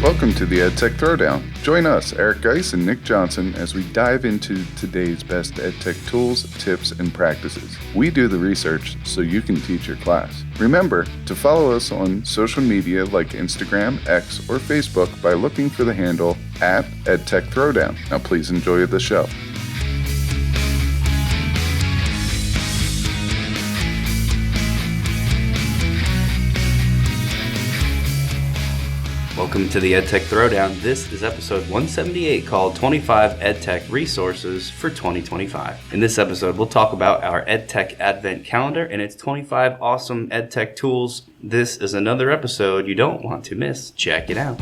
Welcome to the EdTech Throwdown. Join us, Eric Guise and Nick Johnson, as we dive into today's best EdTech tools, tips, and practices. We do the research so you can teach your class. Remember to follow us on social media like Instagram, X, or Facebook by looking for the handle at EdTech Throwdown. Now please enjoy the show. Welcome to the EdTech Throwdown. This is episode 178 called 25 EdTech Resources for 2025. In this episode, we'll talk about our EdTech Advent Calendar and its 25 awesome EdTech tools. This is another episode you don't want to miss. Check it out.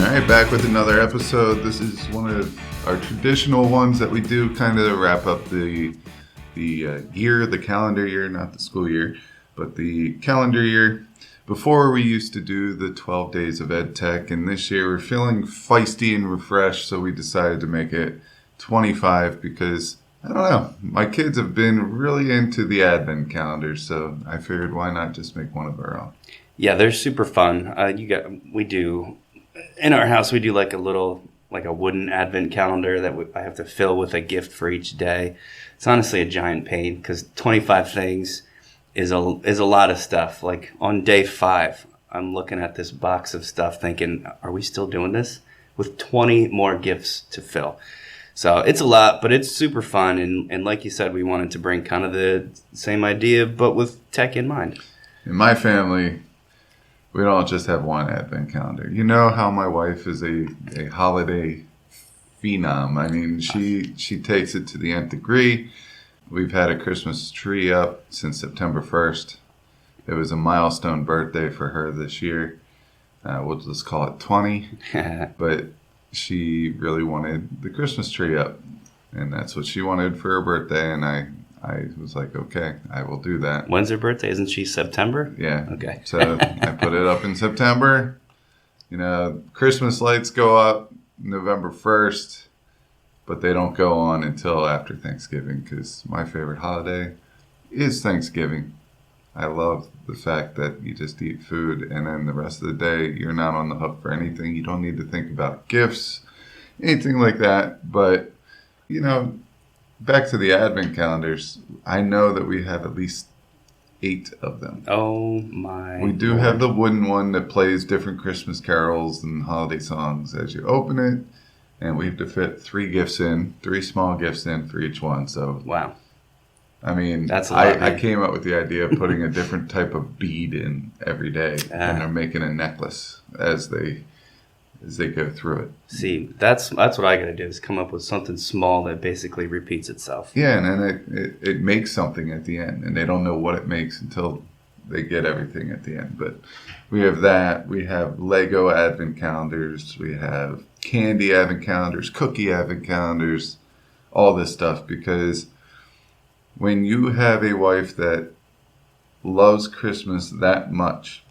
All right, back with another episode. This is one of our traditional ones that we do kind of wrap up the year, the calendar year, not the school year, but the calendar year. Before we used to do the 12 days of EdTech, and this year we're feeling feisty and refreshed, so we decided to make it 25 because, I don't know, my kids have been really into the Advent calendar, so I figured why not just make one of our own. Yeah, they're super fun. In our house, we do like a wooden advent calendar that I have to fill with a gift for each day. It's honestly a giant pain because 25 things is a lot of stuff. Like on day 5, I'm looking at this box of stuff thinking, are we still doing this? With 20 more gifts to fill. So it's a lot, but it's super fun. And like you said, we wanted to bring kind of the same idea, but with tech in mind. In my family, we don't just have one advent calendar. You know how my wife is a holiday phenom. I mean, she takes it to the nth degree. We've had a Christmas tree up since September 1st. It was a milestone birthday for her this year. We'll just call it 20. But she really wanted the Christmas tree up. And that's what she wanted for her birthday. And I was like, okay, I will do that. When's her birthday? Isn't she September? Yeah. Okay. So I put it up in September. You know, Christmas lights go up November 1st, but they don't go on until after Thanksgiving because my favorite holiday is Thanksgiving. I love the fact that you just eat food and then the rest of the day you're not on the hook for anything. You don't need to think about gifts, anything like that. But, you know, back to the advent calendars, I know that we have at least 8 of them. Oh my! We do have the wooden one that plays different Christmas carols and holiday songs as you open it, and we have to fit 3 small gifts in for each one. So wow. I mean, that's a lot, I came up with the idea of putting a different type of bead in every day, and they're making a necklace as they go through it. See, that's what I got to do is come up with something small that basically repeats itself. Yeah, and then it makes something at the end, and they don't know what it makes until they get everything at the end. But we have that. We have Lego advent calendars. We have candy advent calendars, cookie advent calendars, all this stuff. Because when you have a wife that loves Christmas that much,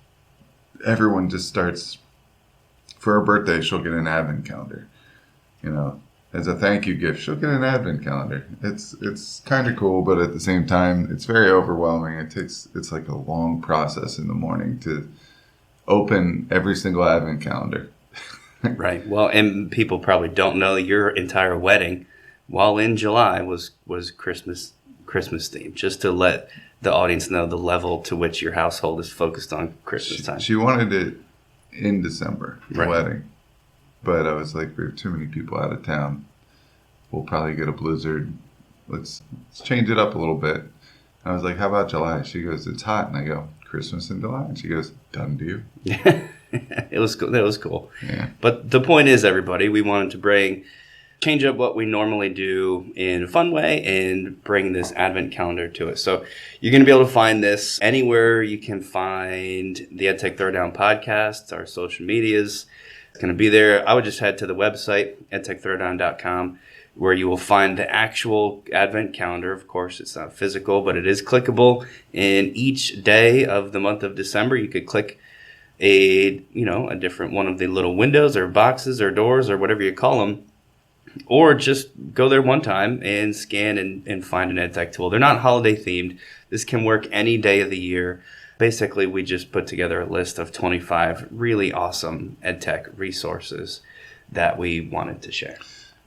everyone just starts... For her birthday, she'll get an advent calendar. You know, as a thank you gift, she'll get an advent calendar. It's kind of cool, but at the same time, it's very overwhelming. It's like a long process in the morning to open every single advent calendar. Right. Well, and people probably don't know your entire wedding, while in July, was Christmas themed. Just to let the audience know the level to which your household is focused on Christmas time. She wanted it in December, the right. wedding. But I was like, we have too many people out of town. We'll probably get a blizzard. Let's change it up a little bit. I was like, how about July? She goes, it's hot. And I go, Christmas in July? And she goes, done deal. It was cool. That was cool. Yeah. But the point is, everybody, we wanted to change up what we normally do in a fun way and bring this advent calendar to it. So you're going to be able to find this anywhere you can find the EdTech Throwdown podcast, our social medias. It's going to be there. I would just head to the website, edtechthrowdown.com, where you will find the actual advent calendar. Of course, it's not physical, but it is clickable. And each day of the month of December, you could click a different one of the little windows or boxes or doors or whatever you call them, or just go there one time and scan and find an EdTech tool. They're not holiday themed. This can work any day of the year. Basically, we just put together a list of 25 really awesome EdTech resources that we wanted to share.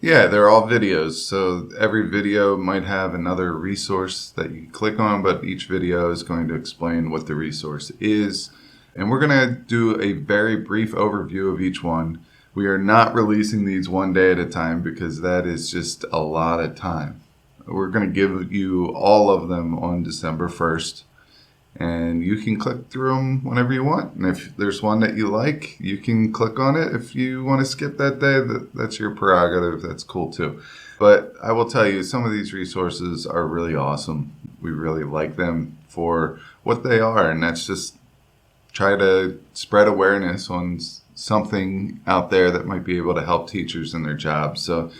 Yeah, they're all videos. So every video might have another resource that you click on, but each video is going to explain what the resource is. And we're going to do a very brief overview of each one. We are not releasing these one day at a time because that is just a lot of time. We're going to give you all of them on December 1st. And you can click through them whenever you want. And if there's one that you like, you can click on it. If you want to skip that day, that's your prerogative. That's cool too. But I will tell you, some of these resources are really awesome. We really like them for what they are. And that's just try to spread awareness on something out there that might be able to help teachers in their jobs. So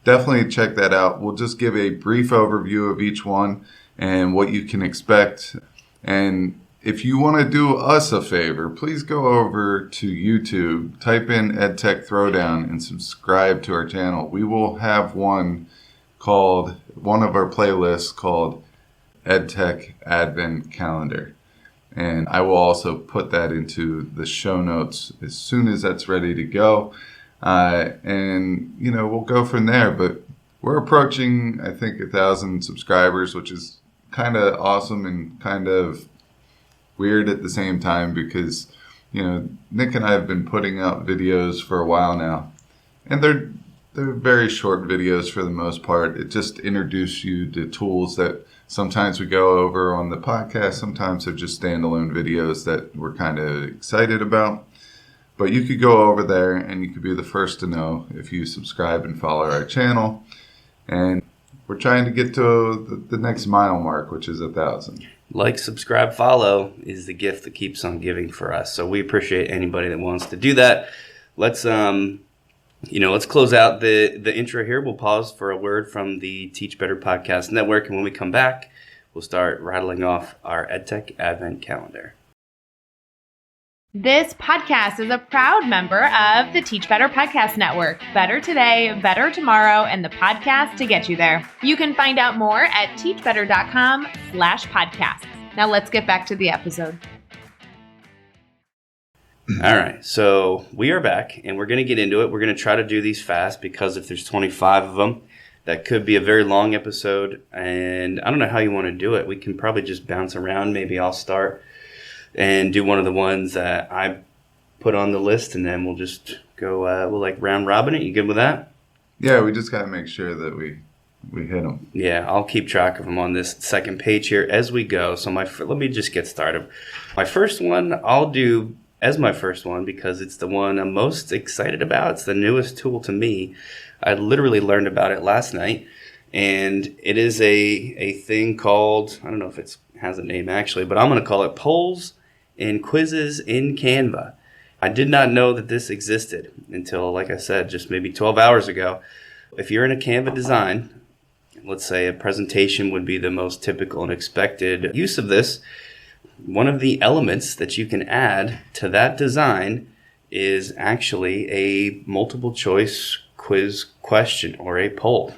definitely check that out. We'll just give a brief overview of each one and what you can expect. And if you want to do us a favor, please go over to YouTube, type in EdTech Throwdown, and subscribe to our channel. We will have one of our playlists called EdTech Advent Calendar. And I will also put that into the show notes as soon as that's ready to go. And, we'll go from there. But we're approaching, I think, 1,000 subscribers, which is kind of awesome and kind of weird at the same time because, Nick and I have been putting out videos for a while now. And they're very short videos for the most part. It just introduces you to tools that sometimes we go over on the podcast. Sometimes they're just standalone videos that we're kind of excited about. But you could go over there and you could be the first to know if you subscribe and follow our channel. And we're trying to get to the next mile mark, which is 1,000. Like, subscribe, follow is the gift that keeps on giving for us. So we appreciate anybody that wants to do that. Let's close out the intro here. We'll pause for a word from the Teach Better Podcast Network. And when we come back, we'll start rattling off our EdTech Advent Calendar. This podcast is a proud member of the Teach Better Podcast Network. Better today, better tomorrow, and the podcast to get you there. You can find out more at teachbetter.com/podcasts. Now let's get back to the episode. All right, so we are back, and we're going to get into it. We're going to try to do these fast because if there's 25 of them, that could be a very long episode, and I don't know how you want to do it. We can probably just bounce around. Maybe I'll start and do one of the ones that I put on the list, and then we'll just go, we'll round robin it. You good with that? Yeah, we just got to make sure that we hit them. Yeah, I'll keep track of them on this second page here as we go. So let me just get started. My first one I'll do as my first one because it's the one I'm most excited about. It's the newest tool to me. I literally learned about it last night, and it is a thing called, I don't know if it has a name actually, but I'm going to call it Polls and Quizzes in Canva. I did not know that this existed until, like I said, just maybe 12 hours ago. If you're in a Canva design, let's say a presentation would be the most typical and expected use of this. One of the elements that you can add to that design is actually a multiple choice quiz question or a poll.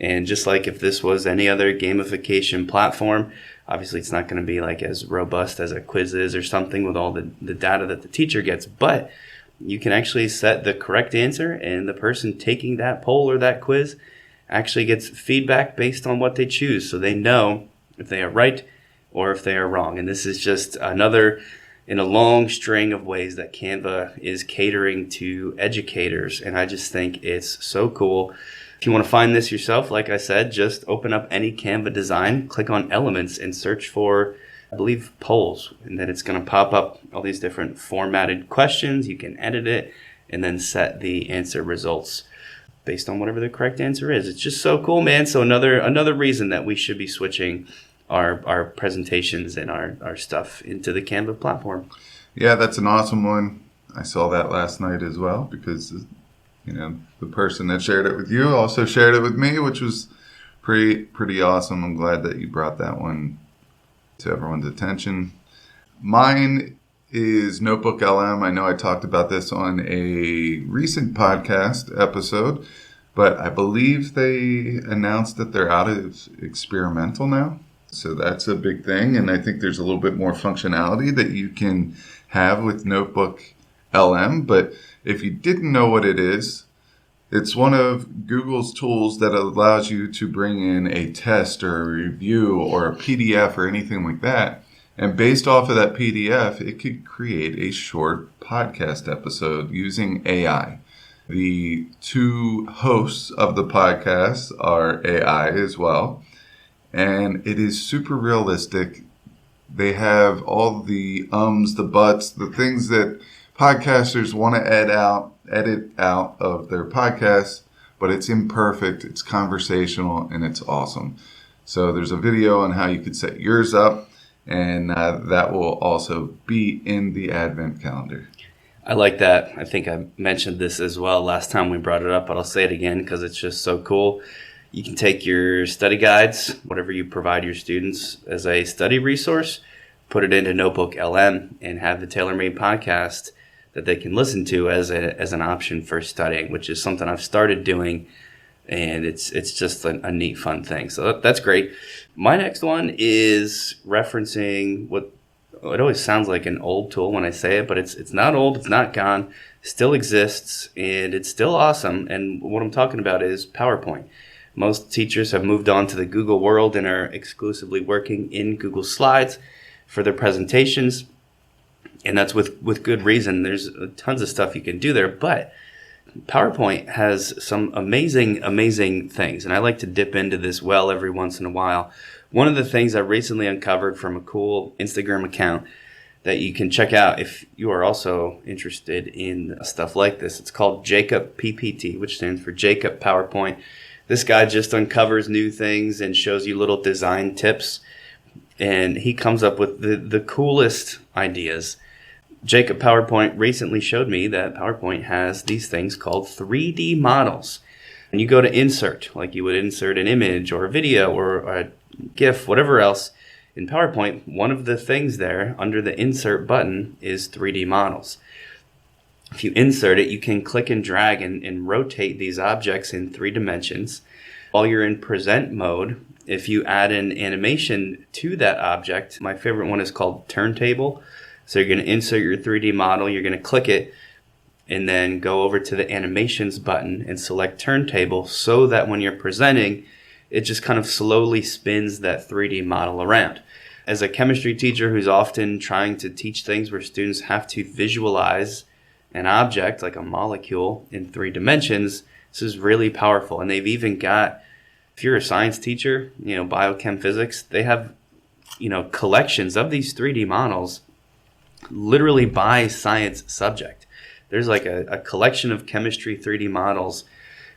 And just like if this was any other gamification platform, obviously it's not going to be as robust as a quiz is or something with all the data that the teacher gets, but you can actually set the correct answer and the person taking that poll or that quiz actually gets feedback based on what they choose. So they know if they are right or if they are wrong. And this is just another in a long string of ways that Canva is catering to educators. And I just think it's so cool. If you want to find this yourself, like I said, just open up any Canva design, click on Elements, and search for, I believe, polls. And then it's going to pop up all these different formatted questions. You can edit it and then set the answer results based on whatever the correct answer is. It's just so cool, man. So another reason that we should be switching our presentations and our stuff into the Canva platform. Yeah, that's an awesome one. I saw that last night as well because the person that shared it with you also shared it with me, which was pretty awesome. I'm glad that you brought that one to everyone's attention. Mine is Notebook LM. I know I talked about this on a recent podcast episode, But I believe they announced that they're out of experimental now. So that's a big thing. And I think there's a little bit more functionality that you can have with Notebook LM. But if you didn't know what it is, it's one of Google's tools that allows you to bring in a test or a review or a PDF or anything like that. And based off of that PDF, it could create a short podcast episode using AI. The two hosts of the podcast are AI as well. And it is super realistic. They have all the ums, the buts, the things that podcasters want to edit out of their podcasts, but it's imperfect, it's conversational, and it's awesome. So there's a video on how you could set yours up, and that will also be in the Advent calendar. I like that. I think I mentioned this as well last time we brought it up, but I'll say it again because it's just so cool. You can take your study guides, whatever you provide your students as a study resource, put it into Notebook LM, and have the tailor-made podcast that they can listen to as an option for studying, which is something I've started doing, and it's just a neat, fun thing. So that's great. My next one is referencing what it always sounds like an old tool when I say it, but it's not old, it's not gone, it still exists, and it's still awesome. And what I'm talking about is PowerPoint. Most teachers have moved on to the Google world and are exclusively working in Google Slides for their presentations. And that's with good reason. There's tons of stuff you can do there, but PowerPoint has some amazing things. And I like to dip into this well every once in a while. One of the things I recently uncovered from a cool Instagram account that you can check out if you are also interested in stuff like this. It's called Jacob PPT, which stands for Jacob PowerPoint. This guy just uncovers new things and shows you little design tips, and he comes up with the coolest ideas. Jacob PowerPoint recently showed me that PowerPoint has these things called 3D models. And you go to insert, like you would insert an image or a video or a GIF, whatever else. In PowerPoint, one of the things there under the insert button is 3D models. If you insert it, you can click and drag and rotate these objects in 3 dimensions. While you're in present mode, if you add an animation to that object, my favorite one is called turntable. So you're going to insert your 3D model, you're going to click it, and then go over to the animations button and select turntable so that when you're presenting, it just kind of slowly spins that 3D model around. As a chemistry teacher who's often trying to teach things where students have to visualize an object like a molecule in 3 dimensions, this is really powerful. And they've even got, if you're a science teacher, biochem physics, they have, collections of these 3D models literally by science subject. There's like a collection of chemistry 3D models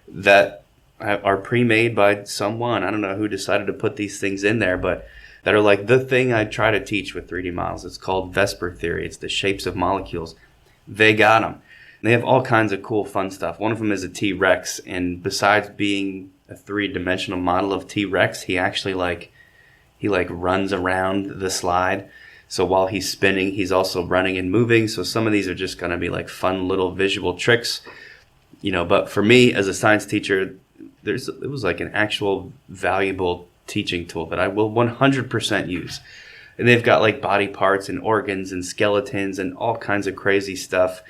that are pre-made by someone. I don't know who decided to put these things in there, but that are like the thing I try to teach with 3D models. It's called Vesper theory. It's the shapes of molecules. They got them. They have all kinds of cool, fun stuff. One of them is a T-Rex, and besides being a 3-dimensional model of T-Rex, he actually runs around the slide. So while he's spinning, he's also running and moving. So some of these are just going to be like fun little visual tricks, But for me as a science teacher, it was like an actual valuable teaching tool that I will 100% use. And they've got like body parts and organs and skeletons and all kinds of crazy stuff.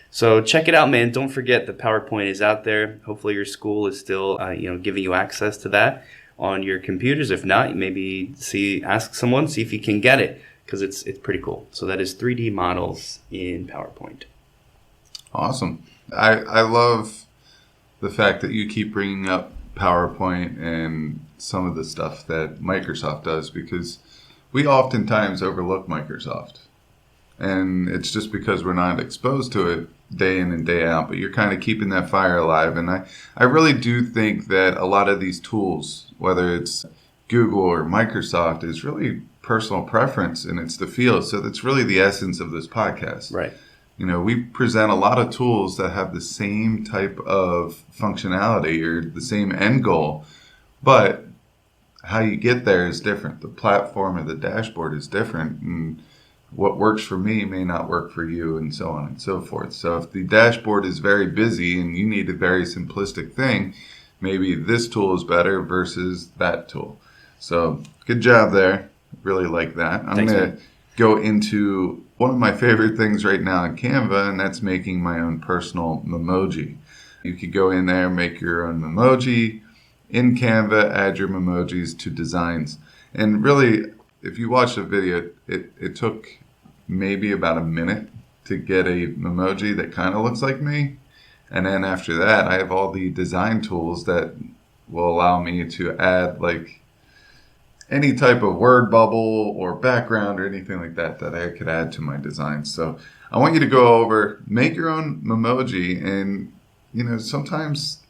So check it out, man. Don't forget the PowerPoint is out there. Hopefully your school is still, giving you access to that on your computers. If not, maybe ask someone, see if you can get it, because it's pretty cool. So that is 3D models in PowerPoint. Awesome. I love the fact that you keep bringing up PowerPoint and some of the stuff that Microsoft does, because we oftentimes overlook Microsoft. And it's just because we're not exposed to it day in and day out, but you're kind of keeping that fire alive. And I really do think that a lot of these tools, whether it's Google or Microsoft, is really personal preference, and it's the feel. So that's really the essence of this podcast. Right. We present a lot of tools that have the same type of functionality or the same end goal, but how you get there is different. The platform or the dashboard is different, and what works for me may not work for you, and so on and so forth. So if the dashboard is very busy and you need a very simplistic thing, maybe this tool is better versus that tool. So good job there. Really like that. I'm going to go into one of my favorite things right now in Canva, and that's making my own personal memoji. You could go in there, make your own memoji in Canva, add your memojis to designs. And really, if you watch the video, it took maybe about a minute to get a memoji that kind of looks like me. And then after that, I have all the design tools that will allow me to add like any type of word bubble or background or anything like that I could add to my design. So I want you to go over, make your own memoji. And, you know, sometimes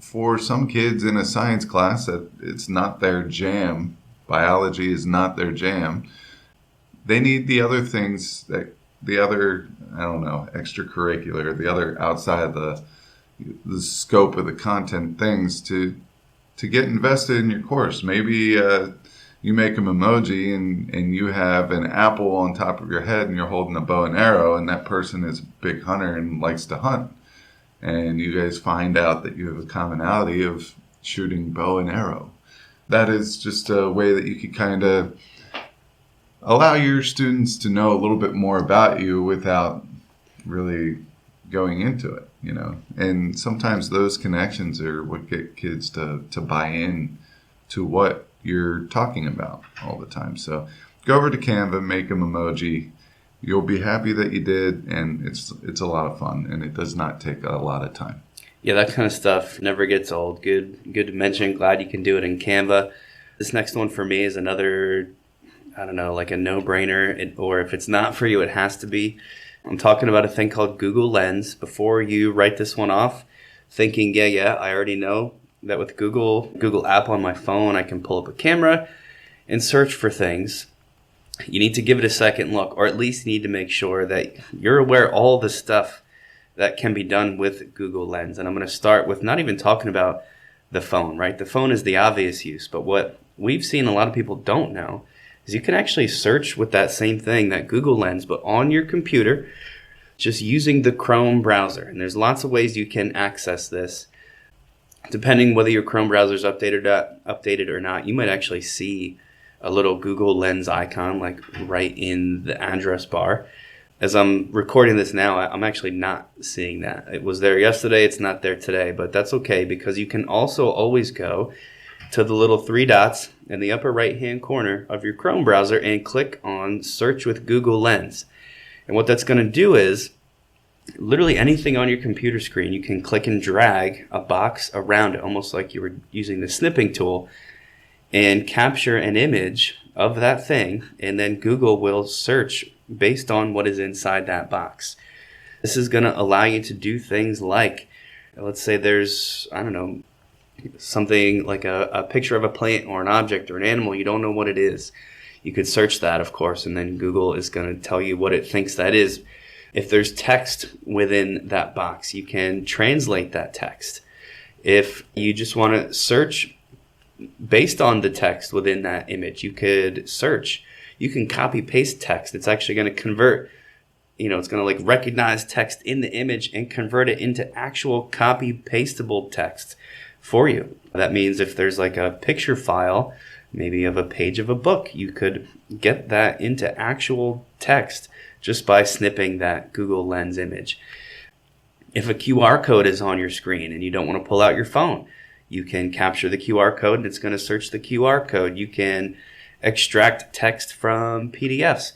for some kids in a science class that it's not their jam, biology is not their jam, they need the other things, that the other, I don't know, extracurricular, the other outside the scope of the content things to get invested in your course. Maybe you make a memoji and you have an apple on top of your head and you're holding a bow and arrow, and that person is a big hunter and likes to hunt. And you guys find out that you have a commonality of shooting bow and arrow. That is just a way that you could kind of allow your students to know a little bit more about you without really going into it, you know. And sometimes those connections are what get kids to buy in to what you're talking about all the time. So go over to Canva, make them emoji. You'll be happy that you did, and it's a lot of fun, and it does not take a lot of time. Yeah, that kind of stuff never gets old. Good to mention. Glad you can do it in Canva. This next one for me is another, I don't know, like a no-brainer, or if it's not for you, it has to be. I'm talking about a thing called Google Lens. Before you write this one off, thinking, yeah, I already know that with Google app on my phone, I can pull up a camera and search for things. You need to give it a second look, or at least you need to make sure that you're aware of all the stuff that can be done with Google Lens. And I'm going to start with not even talking about the phone, right? The phone is the obvious use, but what we've seen a lot of people don't know is you can actually search with that same thing, that Google Lens, but on your computer, just using the Chrome browser. And there's lots of ways you can access this. Depending whether your Chrome browser is updated or not, you might actually see a little Google Lens icon like right in the address bar. As I'm recording this now, I'm actually not seeing that. It was there yesterday, it's not there today, but that's okay because you can also always go to the little three dots in the upper right-hand corner of your Chrome browser and click on Search with Google Lens. And what that's going to do is literally anything on your computer screen, you can click and drag a box around it, almost like you were using the snipping tool, and capture an image of that thing, and then Google will search based on what is inside that box. This is going to allow you to do things like, let's say there's, I don't know, something like a picture of a plant or an object or an animal, you don't know what it is. You could search that, of course, and then Google is going to tell you what it thinks that is. If there's text within that box, you can translate that text. If you just want to search based on the text within that image, you could search. You can copy paste text. It's actually going to convert, it's going to like recognize text in the image and convert it into actual copy pastable text for you. That means if there's like a picture file, maybe of a page of a book, you could get that into actual text just by snipping that Google Lens image. If a QR code is on your screen and you don't want to pull out your phone, you can capture the QR code and it's going to search the QR code. You can extract text from PDFs.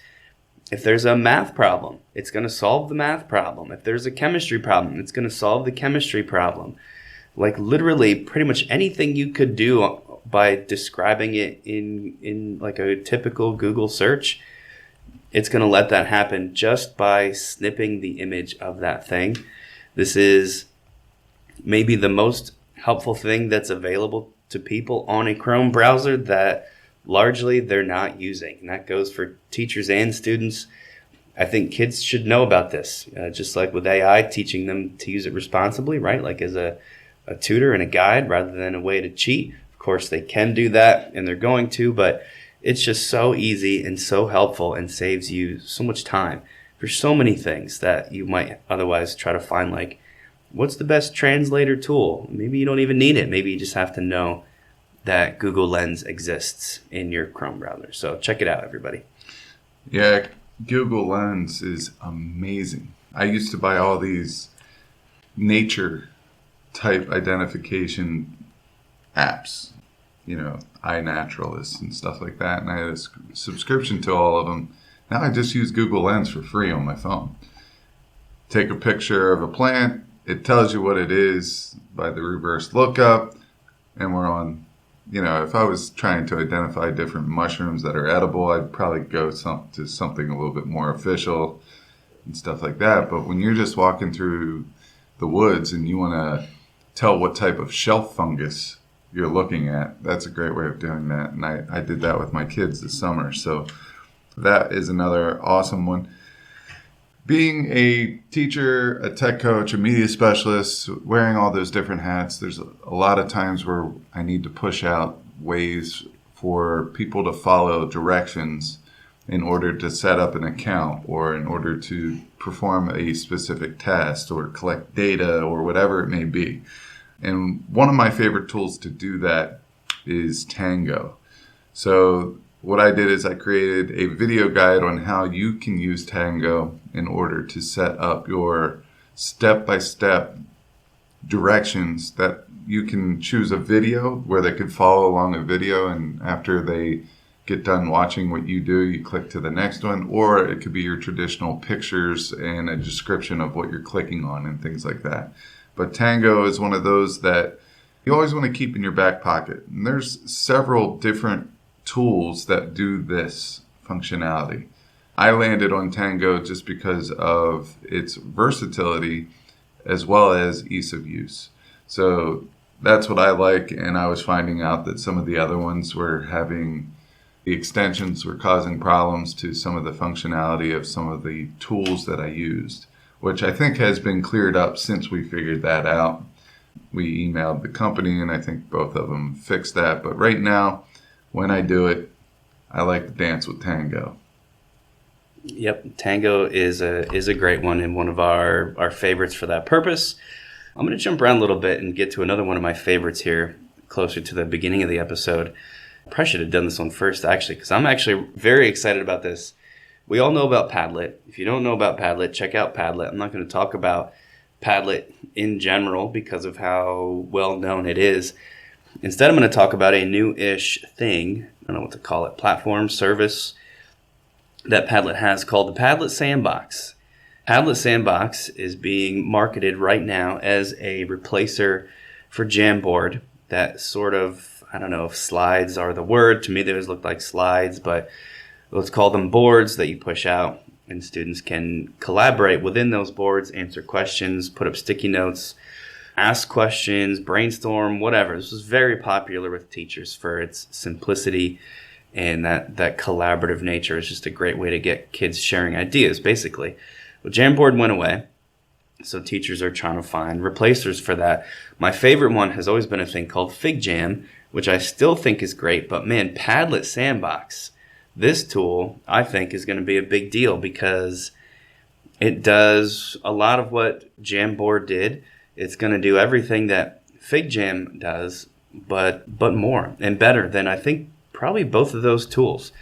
If there's a math problem, it's going to solve the math problem. If there's a chemistry problem, it's going to solve the chemistry problem. Like literally pretty much anything you could do by describing it in like a typical Google search, it's going to let that happen just by snipping the image of that thing. This is maybe the most helpful thing that's available to people on a Chrome browser that largely they're not using. And that goes for teachers and students. I think kids should know about this, just like with AI, teaching them to use it responsibly, right? Like as a tutor and a guide rather than a way to cheat. Of course, they can do that and they're going to, but it's just so easy and so helpful and saves you so much time for so many things that you might otherwise try to find like what's the best translator tool? Maybe you don't even need it. Maybe you just have to know that Google Lens exists in your Chrome browser. So check it out, everybody. Yeah, Google Lens is amazing. I used to buy all these nature type identification apps, iNaturalist and stuff like that. And I had a subscription to all of them. Now I just use Google Lens for free on my phone. Take a picture of a plant. It tells you what it is by the reverse lookup. And we're on, if I was trying to identify different mushrooms that are edible, I'd probably go to something a little bit more official and stuff like that. But when you're just walking through the woods and you want to tell what type of shelf fungus you're looking at, that's a great way of doing that. And I did that with my kids this summer. So that is another awesome one. Being a teacher, a tech coach, a media specialist, wearing all those different hats, there's a lot of times where I need to push out ways for people to follow directions in order to set up an account or in order to perform a specific test or collect data or whatever it may be. And one of my favorite tools to do that is Tango. So what I did is I created a video guide on how you can use Tango in order to set up your step-by-step directions that you can choose a video where they could follow along a video, and after they get done watching what you do, you click to the next one, or it could be your traditional pictures and a description of what you're clicking on and things like that. But Tango is one of those that you always want to keep in your back pocket. And there's several different tools that do this functionality. I landed on Tango just because of its versatility as well as ease of use. So that's what I like, and I was finding out that some of the other ones were having, the extensions were causing problems to some of the functionality of some of the tools that I used, which I think has been cleared up since we figured that out. We emailed the company, and I think both of them fixed that. But right now, when I do it, I like to dance with Tango. Yep, Tango is a great one and one of our favorites for that purpose. I'm going to jump around a little bit and get to another one of my favorites here, closer to the beginning of the episode. I probably should have done this one first, actually, because I'm actually very excited about this. We all know about Padlet. If you don't know about Padlet, check out Padlet. I'm not going to talk about Padlet in general because of how well known it is. Instead, I'm going to talk about a new-ish thing, I don't know what to call it, platform, service, that Padlet has called the Padlet Sandbox. Padlet Sandbox is being marketed right now as a replacer for Jamboard that sort of, I don't know if slides are the word. To me, they always look like slides, but let's call them boards that you push out, and students can collaborate within those boards, answer questions, put up sticky notes, ask questions, brainstorm, whatever. This was very popular with teachers for its simplicity and that collaborative nature. Is just a great way to get kids sharing ideas, basically. Well, Jamboard went away, so teachers are trying to find replacers for that. My favorite one has always been a thing called FigJam, which I still think is great, but man, Padlet Sandbox, this tool, I think, is going to be a big deal because it does a lot of what Jamboard did. It's going to do everything that FigJam does, but more and better than, I think, probably both of those tools.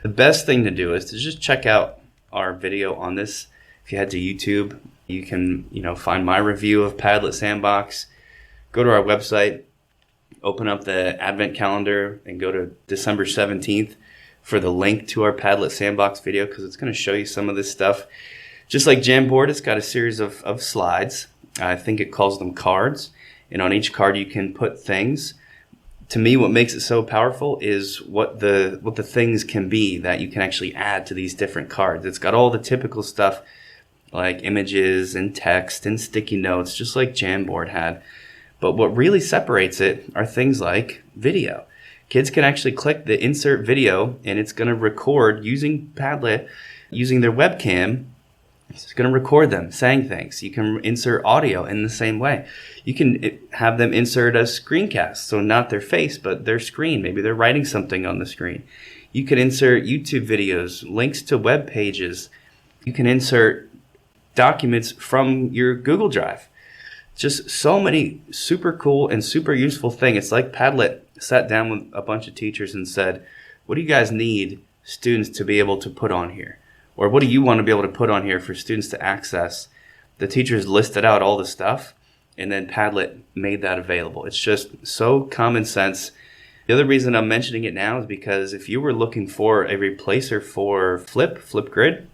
The best thing to do is to just check out our video on this. If you head to YouTube, you can find my review of Padlet Sandbox. Go to our website, open up the Advent calendar, and go to December 17th for the link to our Padlet Sandbox video, because it's going to show you some of this stuff. Just like Jamboard, it's got a series of slides. I think it calls them cards. And on each card, you can put things. To me, what makes it so powerful is what the things can be that you can actually add to these different cards. It's got all the typical stuff like images and text and sticky notes, just like Jamboard had. But what really separates it are things like video. Kids can actually click the insert video, and it's going to record using Padlet, using their webcam. It's going to record them saying things. You can insert audio in the same way. You can have them insert a screencast, so not their face, but their screen. Maybe they're writing something on the screen. You can insert YouTube videos, links to web pages. You can insert documents from your Google Drive. Just so many super cool and super useful things. It's like Padlet sat down with a bunch of teachers and said, what do you guys need students to be able to put on here? Or what do you want to be able to put on here for students to access? The teachers listed out all the stuff, and then Padlet made that available. It's just so common sense. The other reason I'm mentioning it now is because if you were looking for a replacer for Flipgrid,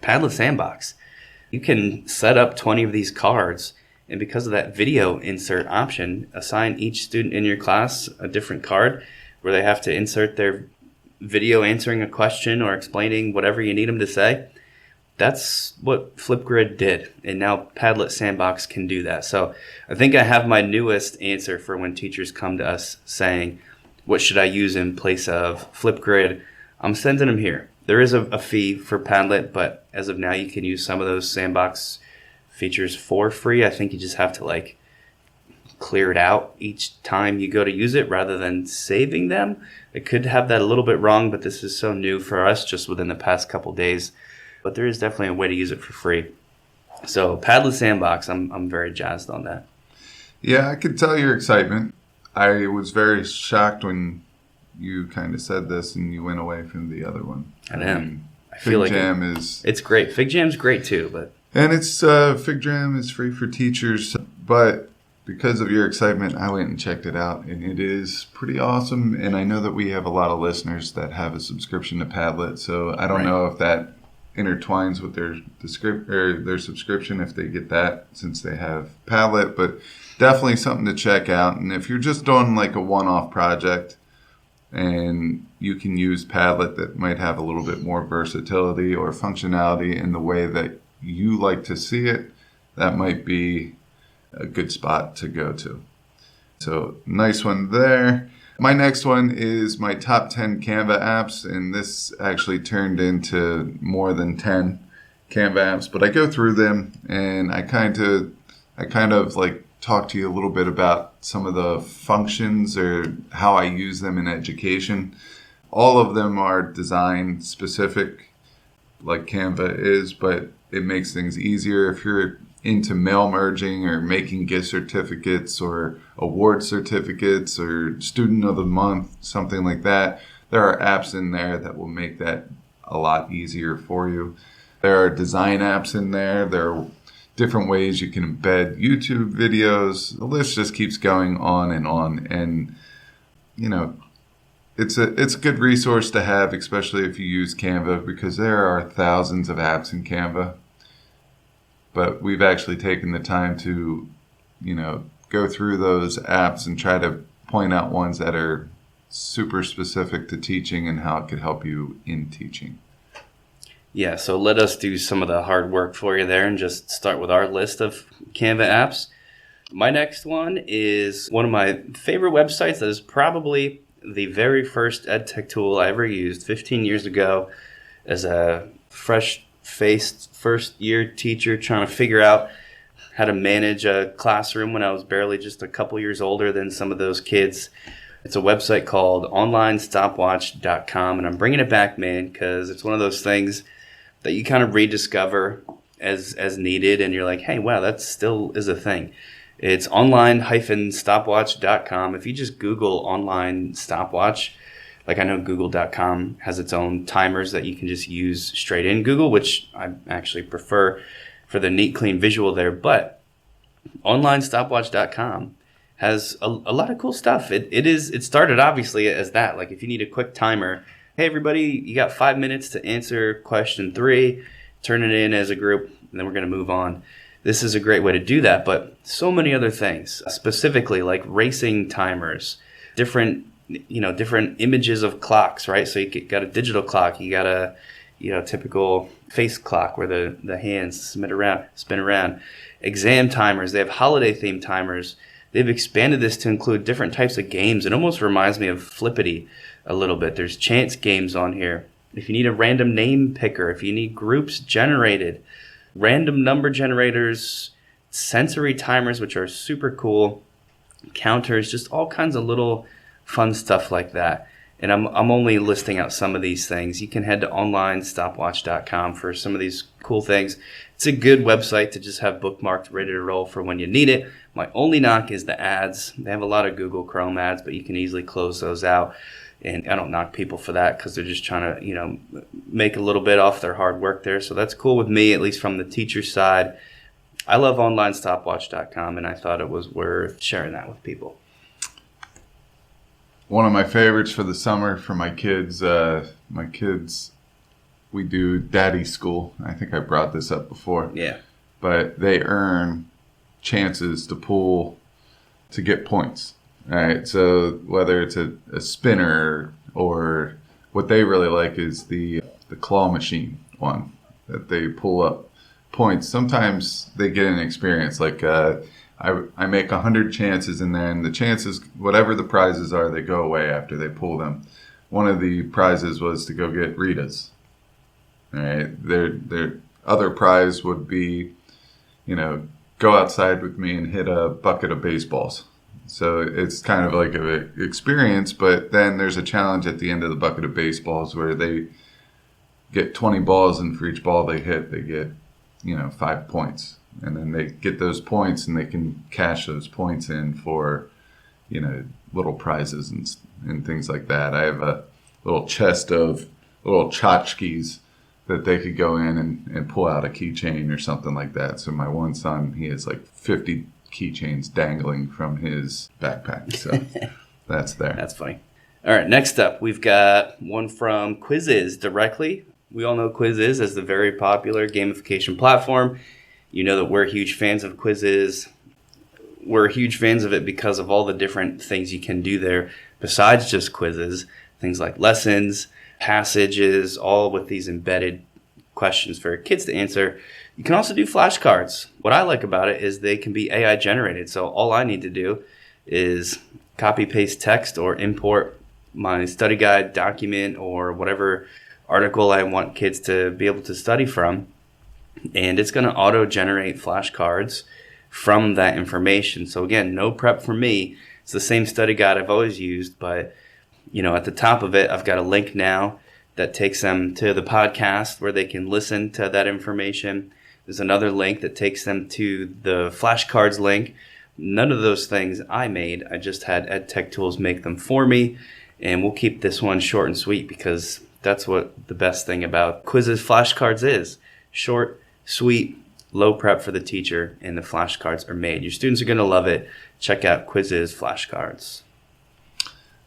Padlet Sandbox, you can set up 20 of these cards, and because of that video insert option, assign each student in your class a different card where they have to insert their video answering a question or explaining whatever you need them to say. That's what Flipgrid did, and now Padlet Sandbox can do that. So I think I have my newest answer for when teachers come to us saying, what should I use in place of Flipgrid? I'm sending them here. There is a fee for Padlet, but as of now, you can use some of those Sandbox features for free. I think you just have to clear it out each time you go to use it rather than saving them. It could have that a little bit wrong, but this is so new for us just within the past couple days. But there is definitely a way to use it for free. So Padlet Sandbox, I'm very jazzed on that. Yeah, I could tell your excitement. I was very shocked when you kind of said this and you went away from the other one. I know. I feel like it's great. FigJam's great too, and it's FigJam is free for teachers, but because of your excitement, I went and checked it out, and it is pretty awesome. And I know that we have a lot of listeners that have a subscription to Padlet, so I don't know if that intertwines with their subscription if they get that since they have Padlet, but definitely something to check out. And if you're just doing a one-off project and you can use Padlet that might have a little bit more versatility or functionality in the way that you like to see it, that might be a good spot to go to. So nice one there. My next one is my top 10 Canva apps, and this actually turned into more than 10 Canva apps, but I go through them and I kind of talk to you a little bit about some of the functions or how I use them in education. All of them are design specific like Canva is, but it makes things easier if you're into mail merging or making gift certificates or award certificates or student of the month, something like that. There are apps in there that will make that a lot easier for you. There are design apps in there. There are different ways you can embed YouTube videos. The list just keeps going on. And, it's a good resource to have, especially if you use Canva, because there are thousands of apps in Canva. But we've actually taken the time to, go through those apps and try to point out ones that are super specific to teaching and how it could help you in teaching. Yeah, so let us do some of the hard work for you there and just start with our list of Canva apps. My next one is one of my favorite websites that is probably the very first EdTech tool I ever used 15 years ago as a fresh-faced first-year teacher trying to figure out how to manage a classroom when I was barely just a couple years older than some of those kids. It's a website called onlinestopwatch.com, and I'm bringing it back, man, because it's one of those things that you kind of rediscover as needed, and you're like, hey, wow, that still is a thing. It's online-stopwatch.com. If you just Google online stopwatch, I know google.com has its own timers that you can just use straight in Google, which I actually prefer for the neat, clean visual there. But onlinestopwatch.com has a lot of cool stuff. It started obviously as that. If you need a quick timer, hey, everybody, you got 5 minutes to answer question 3, turn it in as a group, and then we're going to move on. This is a great way to do that, but so many other things, specifically like racing timers, different images of clocks, right? So you got a digital clock, you got a typical face clock where the hands spin around. Exam timers, they have holiday themed timers. They've expanded this to include different types of games. It almost reminds me of Flippity a little bit. There's chance games on here. If you need a random name picker, if you need groups generated, random number generators, sensory timers, which are super cool, counters, just all kinds of little fun stuff like that. And I'm only listing out some of these things. You can head to onlinestopwatch.com for some of these cool things. It's a good website to just have bookmarked, ready to roll for when you need it. My only knock is the ads. They have a lot of Google Chrome ads, but you can easily close those out. And I don't knock people for that because they're just trying to, make a little bit off their hard work there. So that's cool with me, at least from the teacher side. I love onlinestopwatch.com, and I thought it was worth sharing that with people. One of my favorites for the summer for my kids, we do daddy school. I think I brought this up before. Yeah. But they earn chances to get points. All right. So whether it's a spinner or what they really like is the claw machine one that they pull up points. Sometimes they get an experience like I make 100 chances in there, and the chances, whatever the prizes are, they go away after they pull them. One of the prizes was to go get Ritas. All right. Their other prize would be, go outside with me and hit a bucket of baseballs. So it's kind of like an experience, but then there's a challenge at the end of the bucket of baseballs where they get 20 balls, and for each ball they hit, they get, 5 points. And then they get those points and they can cash those points in for, little prizes and things like that. I have a little chest of little tchotchkes that they could go in and pull out a keychain or something like that. So my one son, he has like 50 keychains dangling from his backpack. So that's there. That's funny. All right, next up, we've got one from Quizzes directly. We all know Quizzes as the very popular gamification platform. You know that we're huge fans of Quizzes. We're huge fans of it because of all the different things you can do there besides just quizzes. Things like lessons, passages, all with these embedded questions for kids to answer. You can also do flashcards. What I like about it is they can be AI generated. So all I need to do is copy paste text or import my study guide document or whatever article I want kids to be able to study from. And it's going to auto-generate flashcards from that information. So again, no prep for me. It's the same study guide I've always used, but at the top of it, I've got a link now that takes them to the podcast where they can listen to that information. There's another link that takes them to the flashcards link. None of those things I made. I just had EdTech tools make them for me. And we'll keep this one short and sweet because that's what the best thing about Quizzes flashcards is. Short, sweet, low prep for the teacher, and the flashcards are made. Your students are going to love it. Check out Quizzes flashcards.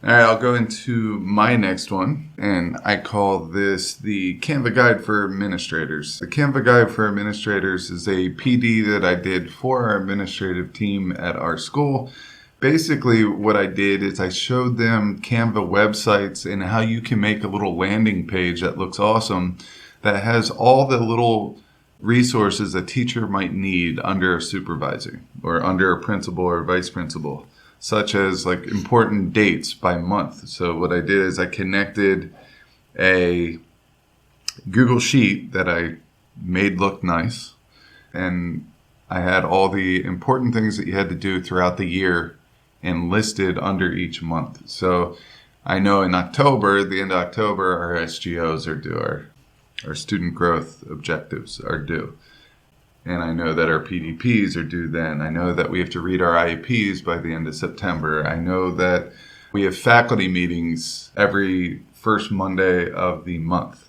All right, I'll go into my next one, and I call this the Canva Guide for Administrators. The Canva Guide for Administrators is a PD that I did for our administrative team at our school. Basically, what I did is I showed them Canva websites and how you can make a little landing page that looks awesome that has all the little resources a teacher might need under a supervisor or under a principal or vice principal, such as like important dates by month. So what I did is I connected a Google Sheet that I made look nice, and I had all the important things that you had to do throughout the year and listed under each month. So I know in October, the end of October, our SGOs are due, our student growth objectives are due. And I know that our PDPs are due then. I know that we have to read our IEPs by the end of September. I know that we have faculty meetings every first Monday of the month.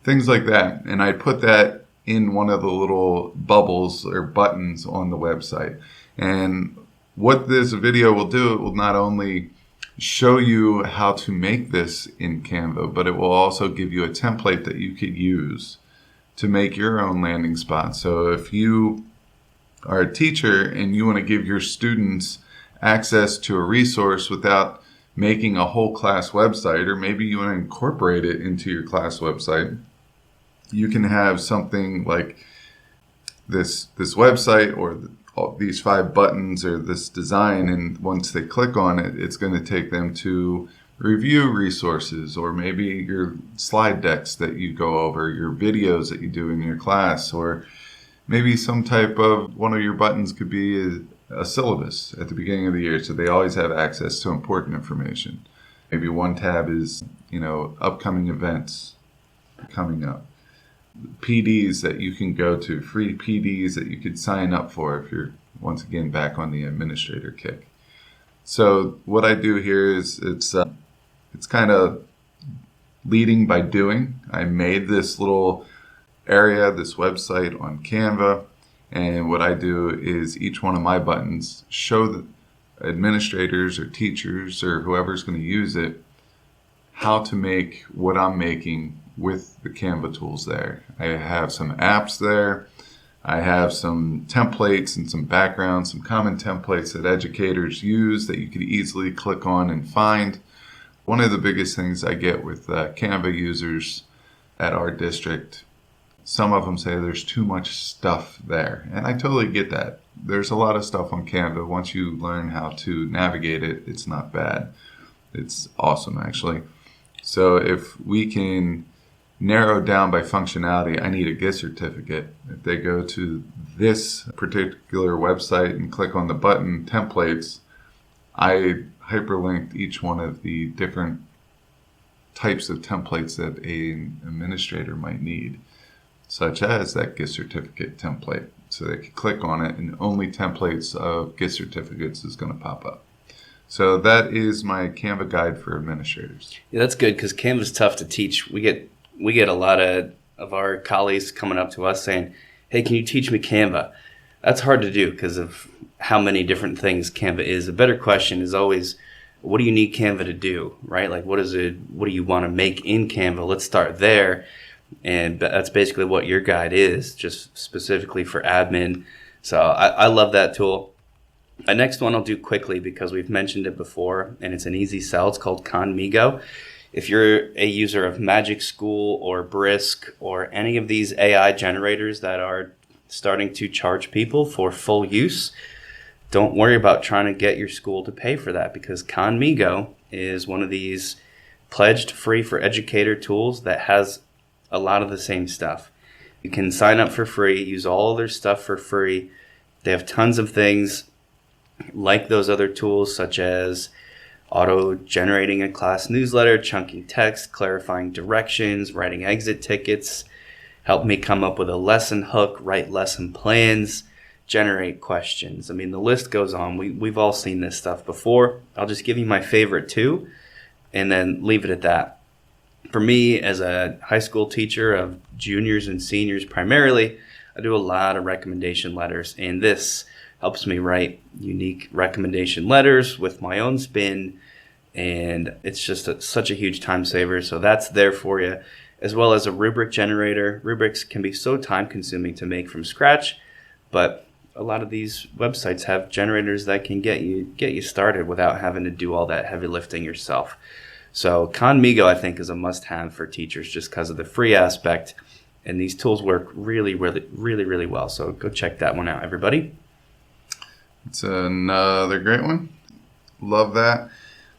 Things like that. And I put that in one of the little bubbles or buttons on the website. And what this video will do, it will not only show you how to make this in Canva, but it will also give you a template that you could use to make your own landing spot. So if you are a teacher and you want to give your students access to a resource without making a whole class website, or maybe you want to incorporate it into your class website, you can have something like this website or these 5 buttons or this design, and once they click on it, it's going to take them to review resources, or maybe your slide decks that you go over, your videos that you do in your class, or maybe some type of, one of your buttons could be a syllabus at the beginning of the year, so they always have access to important information. Maybe one tab is, upcoming events coming up. PDs that you can go to, free PDs that you could sign up for if you're, once again, back on the administrator kick. So what I do here is it's kind of leading by doing. I made this little area, this website on Canva, and what I do is each one of my buttons show the administrators or teachers or whoever's going to use it how to make what I'm making with the Canva tools there. I have some apps there. I have some templates and some backgrounds, some common templates that educators use that you could easily click on and find. One of the biggest things I get with Canva users at our district, some of them say there's too much stuff there. And I totally get that. There's a lot of stuff on Canva. Once you learn how to navigate it, it's not bad. It's awesome, actually. So if we can narrow down by functionality, I need a gift certificate. If they go to this particular website and click on the button templates, I hyperlinked each one of the different types of templates that an administrator might need, such as that gift certificate template. So they can click on it and only templates of gift certificates is going to pop up. So that is my Canva guide for administrators. Yeah, that's good because Canva's tough to teach. We get a lot of our colleagues coming up to us saying, hey, can you teach me Canva? That's hard to do because of how many different things Canva is. A better question is always, what do you need Canva to do, right? Like, what do you want to make in Canva? Let's start there. And that's basically what your guide is, just specifically for admin. So I love that tool. The next one I'll do quickly because we've mentioned it before, and it's an easy sell. It's called Conmigo. If you're a user of Magic School or Brisk or any of these AI generators that are starting to charge people for full use, don't worry about trying to get your school to pay for that because Conmigo is one of these pledged free for educator tools that has a lot of the same stuff. You can sign up for free, use all of their stuff for free. They have tons of things like those other tools, such as auto-generating a class newsletter, chunking text, clarifying directions, writing exit tickets, help me come up with a lesson hook, write lesson plans, generate questions. I mean, the list goes on. We've all seen this stuff before. I'll just give you my favorite two and then leave it at that. For me, as a high school teacher of juniors and seniors primarily, I do a lot of recommendation letters, and this helps me write unique recommendation letters with my own spin, and it's just such a huge time saver. So that's there for you, as well as a rubric generator. Rubrics can be so time consuming to make from scratch, but a lot of these websites have generators that can get you started without having to do all that heavy lifting yourself. So Conmigo, I think, is a must-have for teachers just because of the free aspect, and these tools work really, really, really, really well. So go check that one out, everybody. It's another great one. Love that.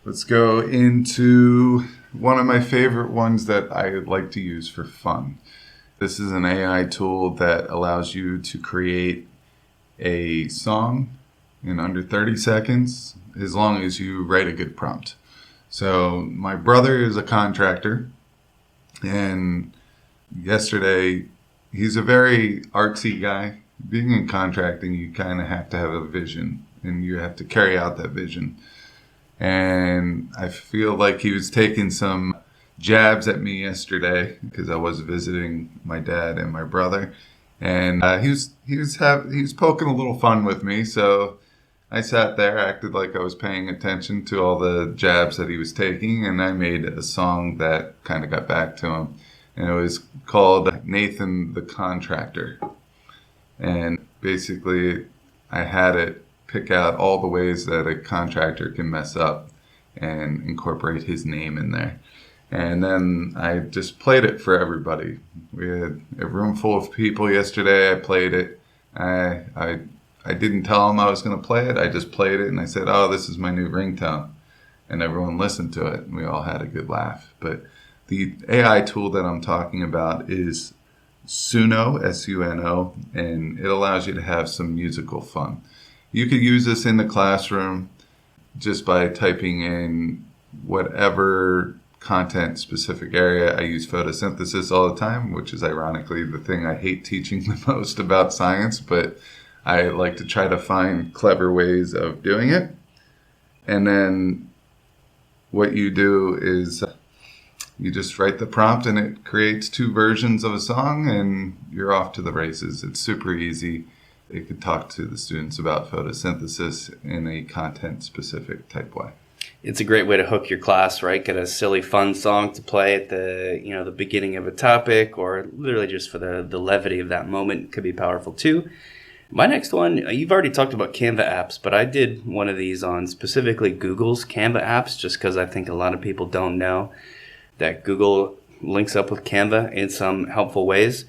Let's go into one of my favorite ones that I like to use for fun. This is an AI tool that allows you to create a song in under 30 seconds as long as you write a good prompt. So my brother is a contractor, and yesterday, he's a very artsy guy. Being in contracting, you kind of have to have a vision, and you have to carry out that vision. And I feel like he was taking some jabs at me yesterday because I was visiting my dad and my brother, and he was poking a little fun with me. So I sat there, acted like I was paying attention to all the jabs that he was taking, and I made a song that kind of got back to him. And it was called Nathan the Contractor. And basically, I had it pick out all the ways that a contractor can mess up and incorporate his name in there. And then I just played it for everybody. We had a room full of people yesterday. I played it. I didn't tell them I was going to play it. I just played it, and I said, oh, this is my new ringtone. And everyone listened to it, and we all had a good laugh. But the AI tool that I'm talking about is Suno, S-U-N-O, and it allows you to have some musical fun. You could use this in the classroom just by typing in whatever content specific area. I use photosynthesis all the time, which is ironically the thing I hate teaching the most about science, but I like to try to find clever ways of doing it. And then what you do is you just write the prompt and it creates 2 versions of a song and you're off to the races. It's super easy. You could talk to the students about photosynthesis in a content-specific type way. It's a great way to hook your class, right? Get a silly, fun song to play at the beginning of a topic, or literally just for the levity of that moment. Could be powerful too. My next one, you've already talked about Canva apps, but I did one of these on specifically Google's Canva apps, just because I think a lot of people don't know that Google links up with Canva in some helpful ways.